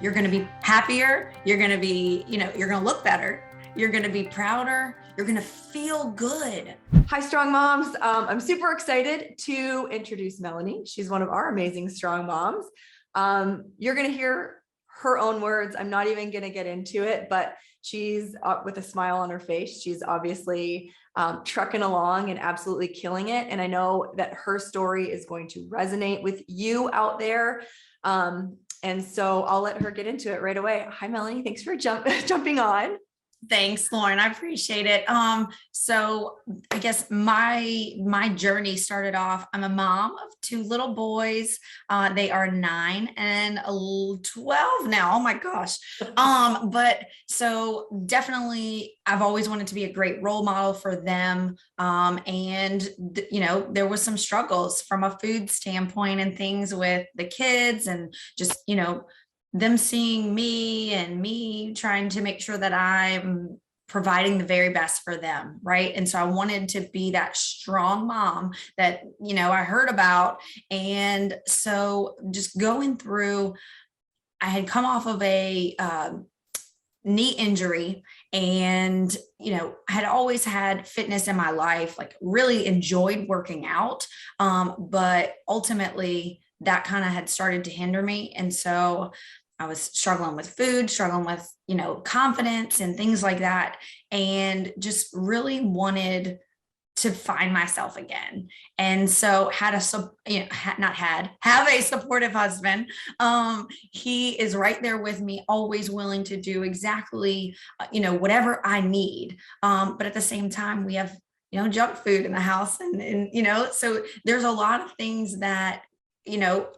You're going to be happier. You're going to be, you're going to look better. You're going to be prouder. You're going to feel good. Hi, Strong Moms. I'm super excited to introduce Melanie. She's one of our amazing Strong Moms. You're going to hear her own words. I'm not even going to get into it, but she's with a smile on her face. She's obviously trucking along and absolutely killing it. And I know that her story is going to resonate with you out there. And so I'll let her get into it right away. Hi, Melanie. Thanks for jumping on. Thanks, Lauren. I appreciate it. So I guess my journey started off, I'm a mom of two little boys. They are 9 and 12 now. Oh my gosh. But so definitely I've always wanted to be a great role model for them. And there was some struggles from a food standpoint and things with the kids and just, them seeing me and me trying to make sure that I'm providing the very best for them. Right. And so I wanted to be that strong mom that, I heard about. And so just going through, I had come off of a knee injury and, I had always had fitness in my life, like really enjoyed working out. But ultimately that kind of had started to hinder me. And so I was struggling with food, struggling with, confidence and things like that. And just really wanted to find myself again. And so have a supportive husband. He is right there with me, always willing to do exactly, whatever I need. But at the same time, we have, junk food in the house and, so there's a lot of things that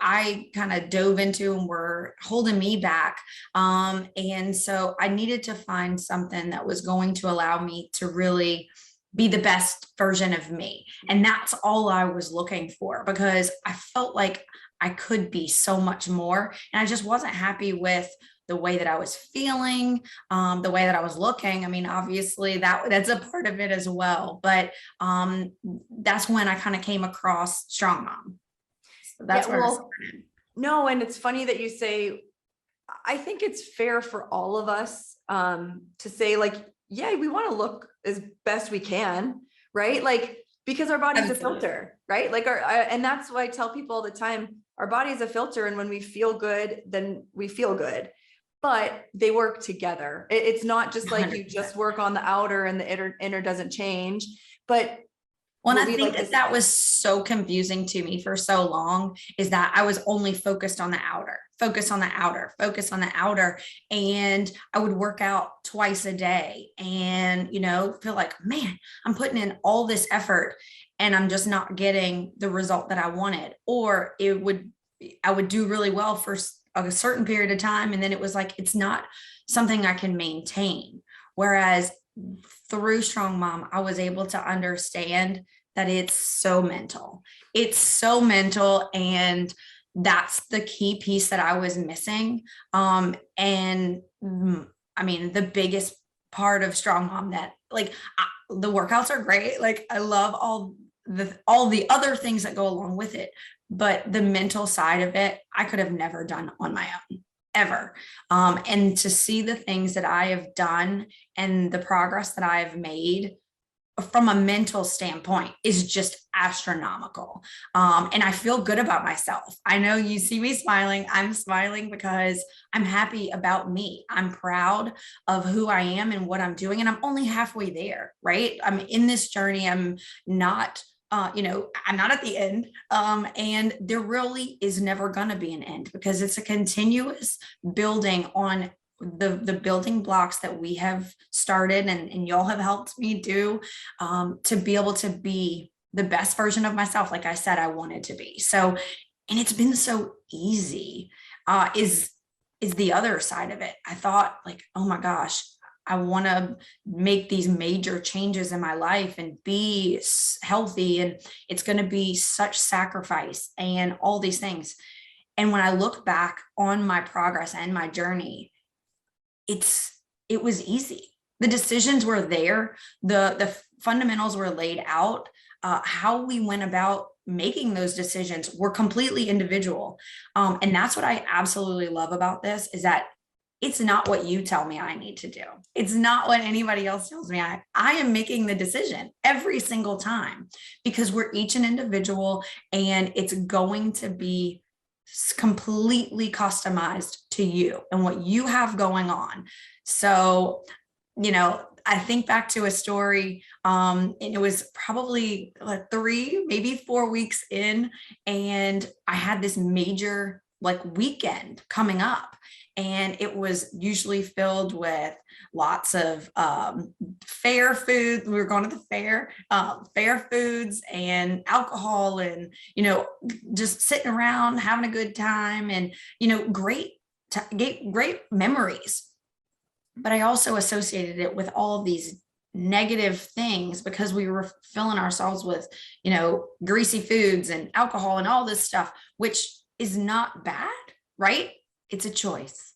I kind of dove into and were holding me back. And so I needed to find something that was going to allow me to really be the best version of me. And that's all I was looking for, because I felt like I could be so much more. And I just wasn't happy with the way that I was feeling, the way that I was looking. I mean, obviously that's a part of it as well. But that's when I kind of came across Strong Mom. That's where I started. No, and it's funny that you say, I think it's fair for all of us to say like, yeah, we want to look as best we can, right? Like, because our body's a filter, right? Like and that's why I tell people all the time, our body is a filter. And when we feel good, then we feel good, but they work together. It's not just like 100%. You just work on the outer and the inner doesn't change, but well, and I think that was so confusing to me for so long, is that I was only focused on the outer, focus on the outer. And I would work out twice a day and, feel like, man, I'm putting in all this effort and I'm just not getting the result that I wanted. Or I would do really well for a certain period of time. And then it was like, it's not something I can maintain. Whereas through Strong Mom, I was able to understand that it's so mental. And that's the key piece that I was missing. And I mean, the biggest part of Strong Mom that the workouts are great. Like I love all the other things that go along with it, but the mental side of it, I could have never done on my own. Ever. And to see the things that I have done and the progress that I have made from a mental standpoint is just astronomical. And I feel good about myself. I know you see me smiling. I'm smiling because I'm happy about me. I'm proud of who I am and what I'm doing. And I'm only halfway there, right? I'm in this journey. I'm not I'm not at the end. And there really is never going to be an end, because it's a continuous building on the building blocks that we have started and y'all have helped me do, to be able to be the best version of myself. Like I said, I wanted to be. So, and it's been so easy, is the other side of it. I thought like, oh my gosh, I want to make these major changes in my life and be healthy. And it's going to be such sacrifice and all these things. And when I look back on my progress and my journey, it was easy. The decisions were there. The fundamentals were laid out. How we went about making those decisions were completely individual. And that's what I absolutely love about this, is that it's not what you tell me I need to do. It's not what anybody else tells me. I am making the decision every single time, because we're each an individual, and it's going to be completely customized to you and what you have going on. So, I think back to a story, and it was probably like 3, maybe 4 weeks in, and I had this major like weekend coming up, and it was usually filled with lots of fair food. We were going to the fair foods and alcohol, and just sitting around having a good time, and great memories. But I also associated it with all of these negative things, because we were filling ourselves with, greasy foods and alcohol and all this stuff, which is not bad, right? It's a choice.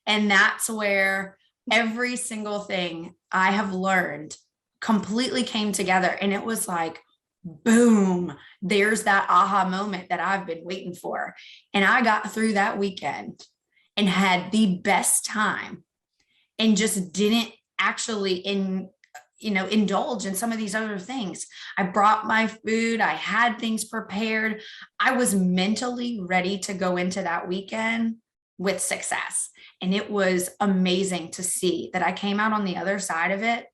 And that's where every single thing I have learned completely came together. And it was like, boom, there's that aha moment that I've been waiting for. And I got through that weekend and had the best time, and just didn't actually indulge in some of these other things. I brought my food, I had things prepared. I was mentally ready to go into that weekend with success. And it was amazing to see that I came out on the other side of it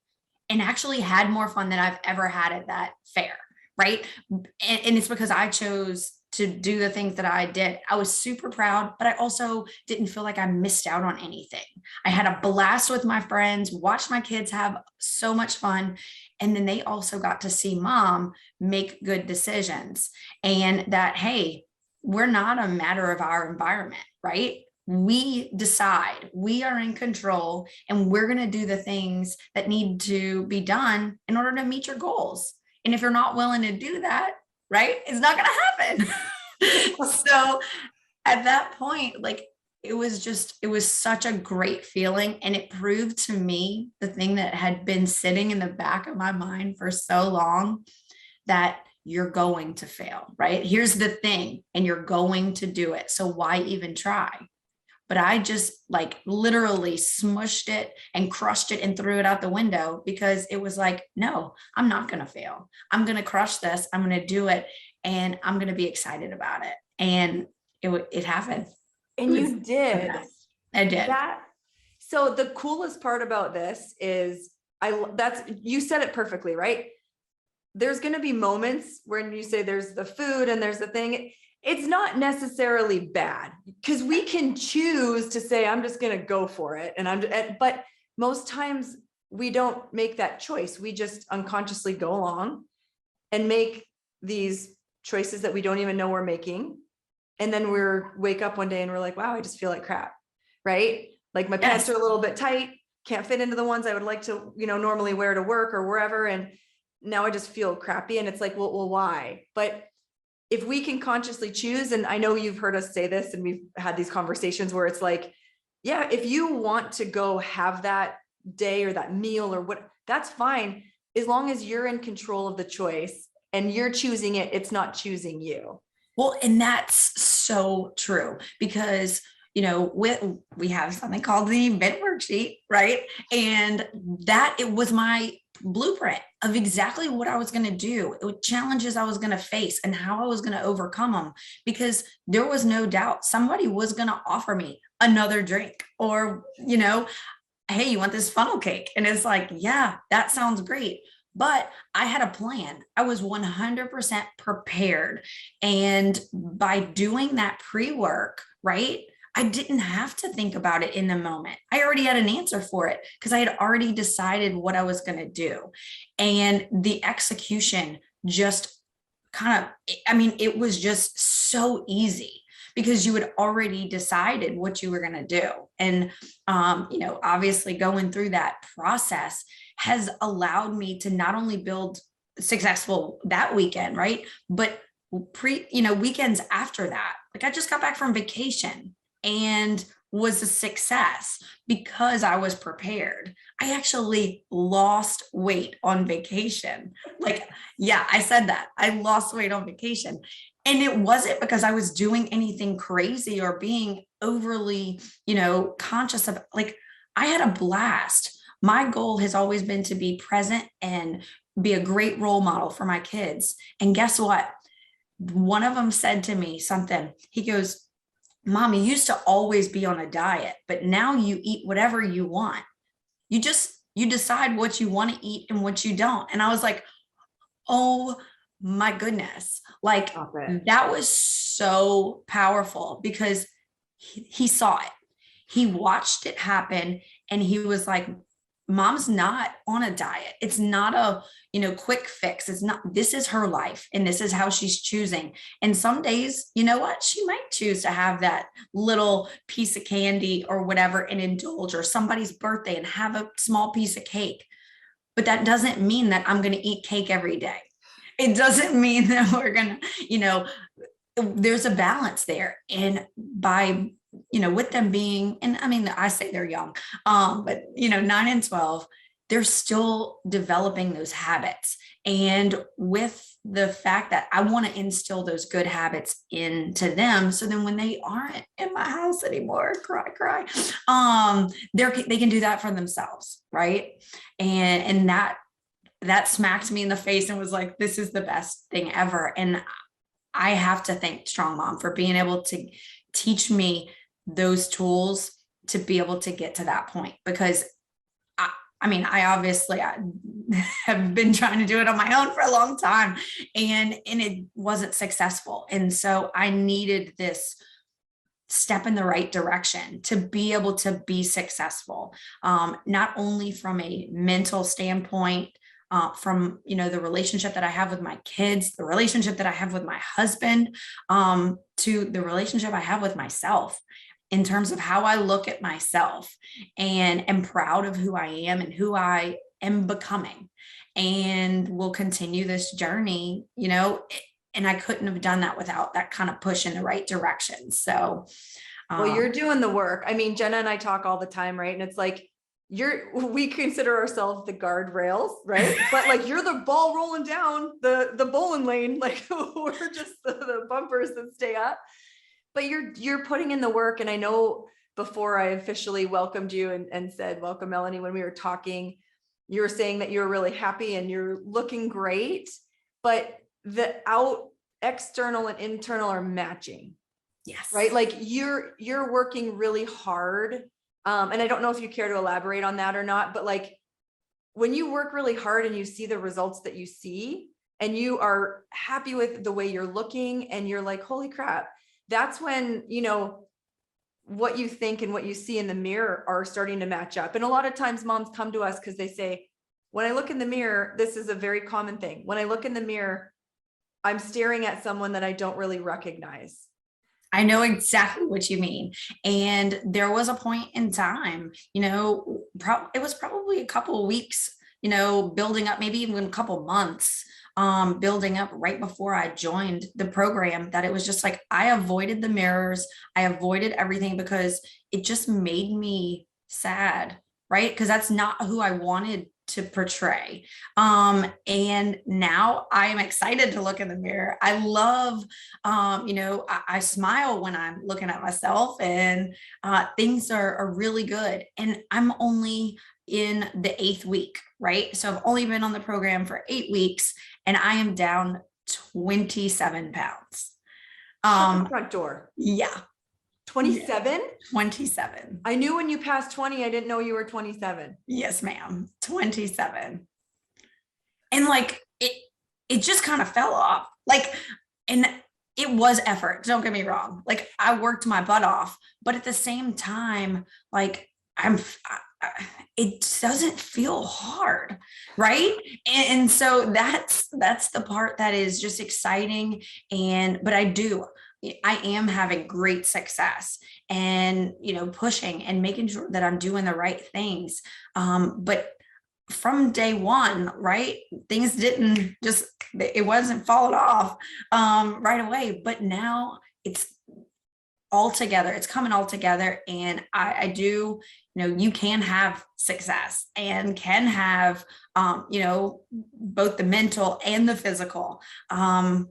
and actually had more fun than I've ever had at that fair, right? And it's because I chose to do the things that I did. I was super proud, but I also didn't feel like I missed out on anything. I had a blast with my friends, watched my kids have so much fun. And then they also got to see mom make good decisions, and that, hey, we're not a matter of our environment, right? We decide, we are in control, and we're going to do the things that need to be done in order to meet your goals. And if you're not willing to do that, right, it's not going to happen. So at that point, like, it was such a great feeling. And it proved to me the thing that had been sitting in the back of my mind for so long, that you're going to fail, right? Here's the thing, and you're going to do it. So why even try? But I just like literally smushed it and crushed it and threw it out the window, because it was like, no, I'm not going to fail. I'm going to crush this. I'm going to do it. And I'm going to be excited about it. And it happened. And you did. I did. So the coolest part about this is you said it perfectly, right? There's going to be moments when you say there's the food and there's the thing. It's not necessarily bad, because we can choose to say, I'm just going to go for it. But most times we don't make that choice. We just unconsciously go along and make these choices that we don't even know we're making. And then wake up one day and we're like, wow, I just feel like crap. Right? Like my pants are a little bit tight, can't fit into the ones I would like to, normally wear to work or wherever. And now I just feel crappy. And it's like, well, why? But if we can consciously choose, and I know you've heard us say this, and we've had these conversations where it's like, yeah, if you want to go have that day or that meal or what, that's fine. As long as you're in control of the choice and you're choosing it, it's not choosing you. Well, and that's so true, because we have something called the mid worksheet, right? And that it was my blueprint of exactly what I was going to do, challenges I was going to face, and how I was going to overcome them, because there was no doubt somebody was going to offer me another drink, or, hey, you want this funnel cake? And it's like, yeah, that sounds great. But I had a plan. I was 100% prepared. And by doing that pre-work, right, I didn't have to think about it in the moment. I already had an answer for it, because I had already decided what I was going to do. And the execution just it was just so easy, because you had already decided what you were going to do. And, obviously going through that process has allowed me to not only build successful that weekend, right, but weekends after that. Like, I just got back from vacation, and was a success because I was prepared. I actually lost weight on vacation. Like, yeah, I said that. I lost weight on vacation. And it wasn't because I was doing anything crazy or being overly, conscious of, like, I had a blast. My goal has always been to be present and be a great role model for my kids. And guess what? One of them said to me something. He goes, Mom, you used to always be on a diet, but now you eat whatever you want. You decide what you want to eat and what you don't. And I was like, oh my goodness. Like, that was so powerful because he saw it. He watched it happen and he was like, Mom's not on a diet. It's not a, quick fix. It's not, this is her life and this is how she's choosing. And some days, you know what? She might choose to have that little piece of candy or whatever and indulge, or somebody's birthday and have a small piece of cake. But that doesn't mean that I'm going to eat cake every day. It doesn't mean that we're going to, there's a balance there. And by, with them being, and I mean, I say they're young, but 9 and 12, they're still developing those habits. And with the fact that I want to instill those good habits into them, so then when they aren't in my house anymore, cry, they can do that for themselves, right? And that smacked me in the face and was like, this is the best thing ever. And I have to thank Strong Mom for being able to teach me those tools to be able to get to that point, because I obviously I have been trying to do it on my own for a long time and it wasn't successful. And so I needed this step in the right direction to be able to be successful, not only from a mental standpoint, from the relationship that I have with my kids, the relationship that I have with my husband, to the relationship I have with myself, in terms of how I look at myself and am proud of who I am and who I am becoming, and will continue this journey, and I couldn't have done that without that kind of push in the right direction. So, well, you're doing the work. I mean, Jenna and I talk all the time, right? And it's like, we consider ourselves the guardrails, right? But like, you're the ball rolling down the bowling lane. Like, we're just the bumpers that stay up. But you're putting in the work. And I know before I officially welcomed you and said, welcome, Melanie, when we were talking, you were saying that you were really happy and you're looking great, but the external and internal are matching. Yes. Right. Like you're working really hard. And I don't know if you care to elaborate on that or not, but like when you work really hard and you see the results that you see and you are happy with the way you're looking and you're like, holy crap, that's when, what you think and what you see in the mirror are starting to match up. And a lot of times moms come to us because they say, when I look in the mirror, this is a very common thing. When I look in the mirror, I'm staring at someone that I don't really recognize. I know exactly what you mean. And there was a point in time, it was probably a couple of weeks, building up, maybe even a couple months, building up right before I joined the program, that it was just like, I avoided the mirrors. I avoided everything because it just made me sad, right? Because that's not who I wanted to portray. And now I am excited to look in the mirror. I love, I smile when I'm looking at myself, and things are really good. And I'm only in the 8th week, right? So I've only been on the program for 8 weeks and I am down 27 pounds. Front door. Yeah. 27? 27. I knew when you passed 20, I didn't know you were 27. Yes, ma'am. 27. And like, it just kind of fell off. Like, and it was effort. Don't get me wrong. Like, I worked my butt off, but at the same time, like, it doesn't feel hard, right? And so that's the part that is just exciting. But I am having great success and, pushing and making sure that I'm doing the right things. But from day one, right, things it wasn't falling off right away. But now all together. It's coming all together. And I do, you can have success and can have, both the mental and the physical. And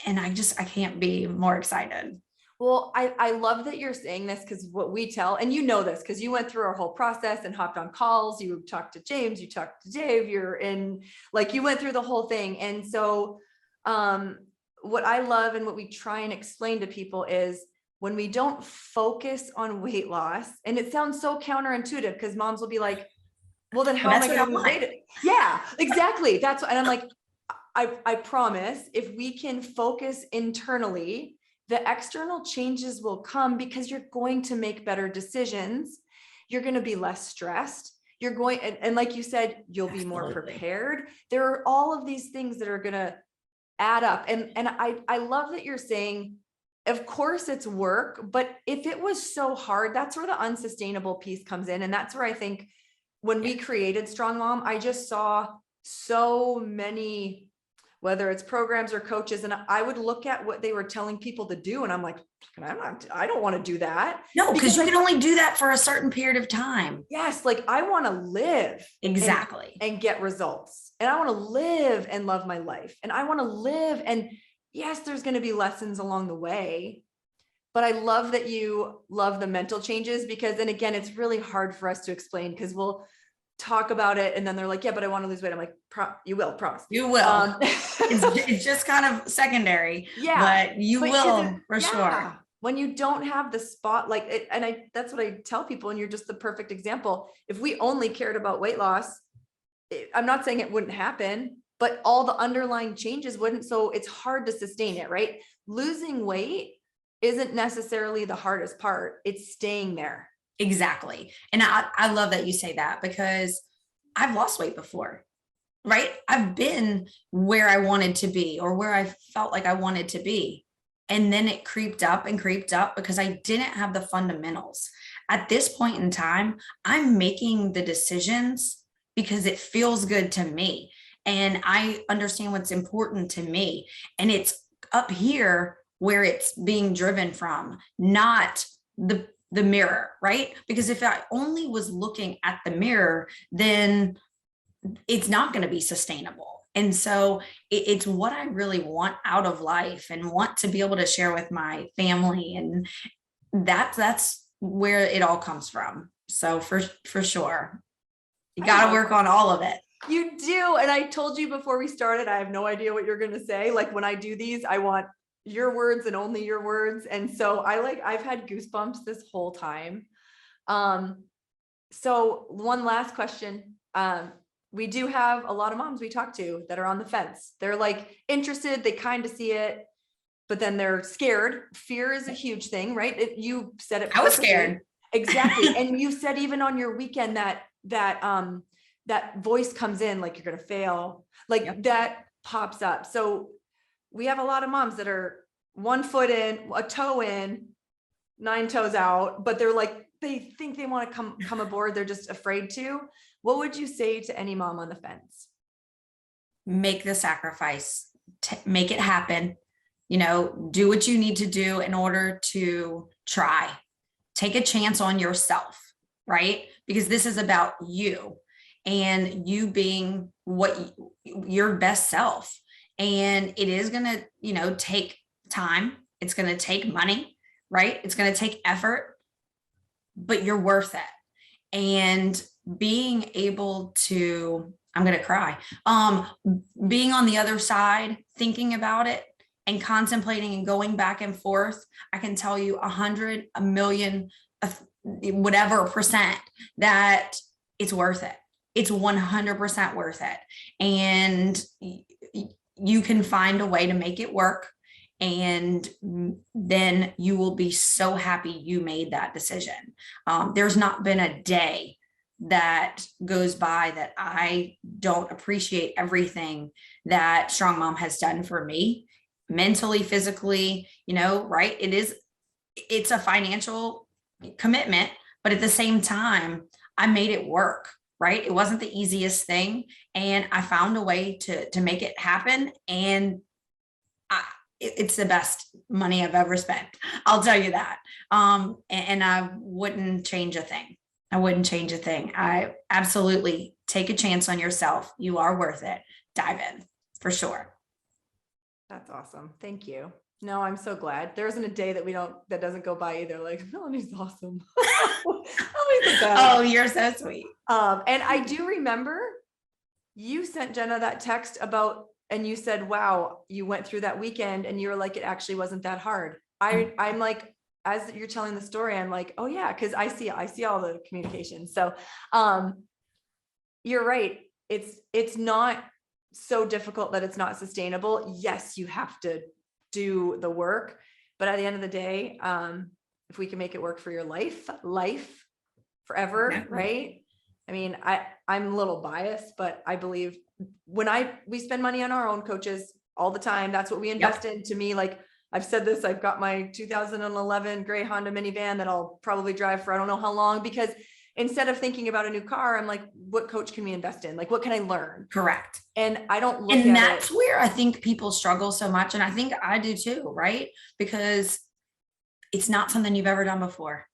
I can't be more excited. Well, I love that you're saying this, because what we tell, and you know this, because you went through our whole process and hopped on calls, you talked to James, you talked to Dave, you're in, like, you went through the whole thing. And so what I love and what we try and explain to people is, when we don't focus on weight loss, and it sounds so counterintuitive, because moms will be like, well, then how am I going to lose weight? Yeah, exactly. That's what, and I'm like, I promise, if we can focus internally, the external changes will come, because you're going to make better decisions. You're going to be less stressed. You're going, and like you said, you'll be more prepared. There are all of these things that are going to add up. And I love that you're saying, of course it's work, but if it was so hard, that's where the unsustainable piece comes in. And that's where I think when we created Strong Mom, I just saw so many, whether it's programs or coaches, and I would look at what they were telling people to do, and I'm like, I don't want to do that. No, because you can only do that for a certain period of time. Yes. Like, I want to live exactly and get results, and I want to live and love my life, and I want to live. And yes, there's going to be lessons along the way, but I love that you love the mental changes, because then again, it's really hard for us to explain, because we'll talk about it and then they're like, yeah, but I want to lose weight. I'm like, you will, promise. You will. It's just kind of secondary. Yeah, but you will for sure. When you don't have the spot, like it, and that's what I tell people, and you're just the perfect example. If we only cared about weight loss, I'm not saying it wouldn't happen, but all the underlying changes wouldn't. So it's hard to sustain it, right? Losing weight isn't necessarily the hardest part. It's staying there. Exactly. And I love that you say that, because I've lost weight before, right? I've been where I wanted to be, or where I felt like I wanted to be. And then it creeped up because I didn't have the fundamentals. At this point in time, I'm making the decisions because it feels good to me. And I understand what's important to me. And it's up here where it's being driven from, not the mirror, right? Because if I only was looking at the mirror, then it's not going to be sustainable. And so it's what I really want out of life and want to be able to share with my family. And that's where it all comes from. So for sure, you got to work on all of it. You do. And I told you before we started, I have no idea what you're going to say. Like, when I do these, I want your words and only your words. And so I've had goosebumps this whole time. So one last question. We do have a lot of moms we talk to that are on the fence. They're like interested, they kind of see it, but then they're scared. Fear is a huge thing, right? You said it perfectly. I was scared. Exactly. And you said even on your weekend that voice comes in, like, you're going to fail, like, yep. That pops up. So we have a lot of moms that are 1 foot in, a toe in, 9 toes out, but they're like, they think they want to come aboard. They're just afraid to. What would you say to any mom on the fence? Make the sacrifice, make it happen. Do what you need to do in order to try. Take a chance on yourself, right? Because this is about you and you being your best self. And it is going to, take time. It's going to take money, right? It's going to take effort, but you're worth it. And being able to, I'm going to cry, being on the other side, thinking about it and contemplating and going back and forth, I can tell you 100, a million, whatever percent that it's worth it. It's 100% worth it. And you can find a way to make it work. And then you will be so happy you made that decision. There's not been a day that goes by that I don't appreciate everything that Strong Mom has done for me, mentally, physically, right? It's a financial commitment, but at the same time, I made it work, right? It wasn't the easiest thing. And I found a way to make it happen. And it's the best money I've ever spent. I'll tell you that. And I wouldn't change a thing. I wouldn't change a thing. I absolutely take a chance on yourself. You are worth it. Dive in for sure. That's awesome. Thank you. No, I'm so glad. There isn't a day that doesn't go by either. Like, Melanie's awesome. Always the best. Oh, you're so sweet. And I do remember you sent Jenna that text and you said, wow, you went through that weekend and you were like, it actually wasn't that hard. I'm like, as you're telling the story, I'm like, oh yeah. Cause I see all the communication. So, you're right. It's not so difficult that it's not sustainable. Yes, you have to do the work, but at the end of the day, if we can make it work for your life forever, Exactly. right? I mean, I'm a little biased, but I believe we spend money on our own coaches all the time. That's what we invest in. To me, like I've said this, I've got my 2011 gray Honda minivan that I'll probably drive for I don't know how long, because instead of thinking about a new car, I'm like, what coach can we invest in? Like, what can I learn? Correct. And I don't look And at that's it. where I think people struggle so much. And I think I do too, right? Because it's not something you've ever done before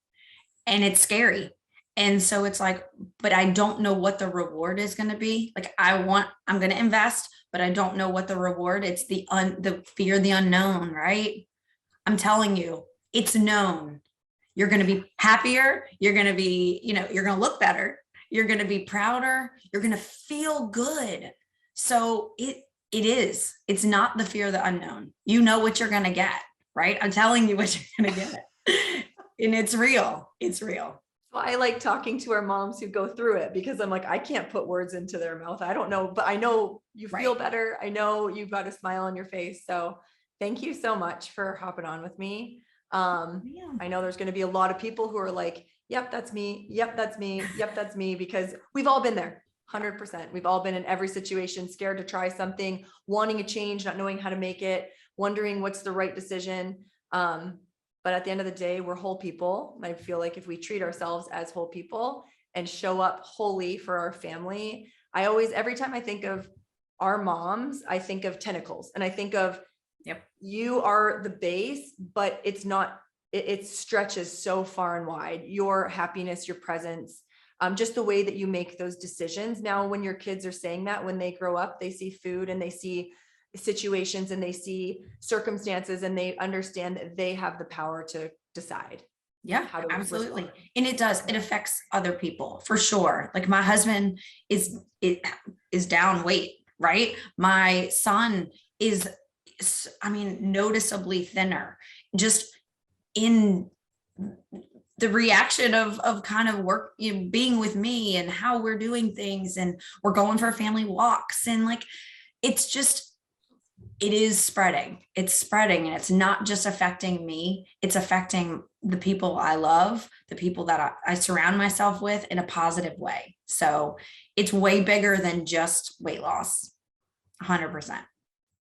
and it's scary. And so it's like, but I don't know what the reward is going to be. Like I'm going to invest, but I don't know what the reward. It's the fear, the unknown, right? I'm telling you, it's known. You're going to be happier. You're going to be, you're going to look better. You're going to be prouder. You're going to feel good. So it's not the fear of the unknown. You know what you're going to get, right? I'm telling you what you're going to get. And it's real. It's real. Well, I like talking to our moms who go through it because I'm like, I can't put words into their mouth. I don't know, but I know you feel better. I know you've got a smile on your face. So thank you so much for hopping on with me. I know there's going to be a lot of people who are like, yep, that's me. Yep, that's me. Yep, that's me. Because we've all been there. 100%. We've all been in every situation, scared to try something, wanting a change, not knowing how to make it, wondering what's the right decision. But at the end of the day, we're whole people. And I feel like if we treat ourselves as whole people and show up wholly for our family, every time I think of our moms, I think of tentacles and I think of, you are the base, but it's not, it stretches so far and wide. Your happiness, your presence, just the way that you make those decisions. Now, when your kids are saying that, when they grow up, they see food and they see situations and they see circumstances and they understand that they have the power to decide. Yeah, absolutely. Respond. And it affects other people for sure. Like my husband is down weight, right? My son is, noticeably thinner, just in the reaction of kind of work, being with me and how we're doing things. And we're going for family walks and like, it is spreading. It's spreading and it's not just affecting me. It's affecting the people I love, the people that I surround myself with in a positive way. So it's way bigger than just weight loss. 100%.